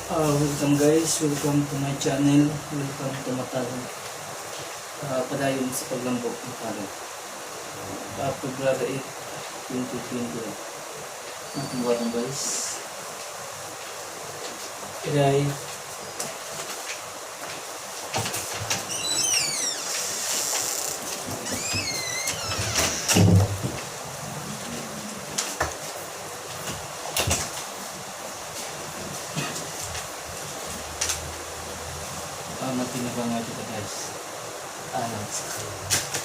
Welcome guys, welcome to my channel, welcome to Matalong. Padayon sa paglambok Matalong. February 8, 2020. Ang buwan guys. Today, matinabang nga dito guys. Alam sa kayo.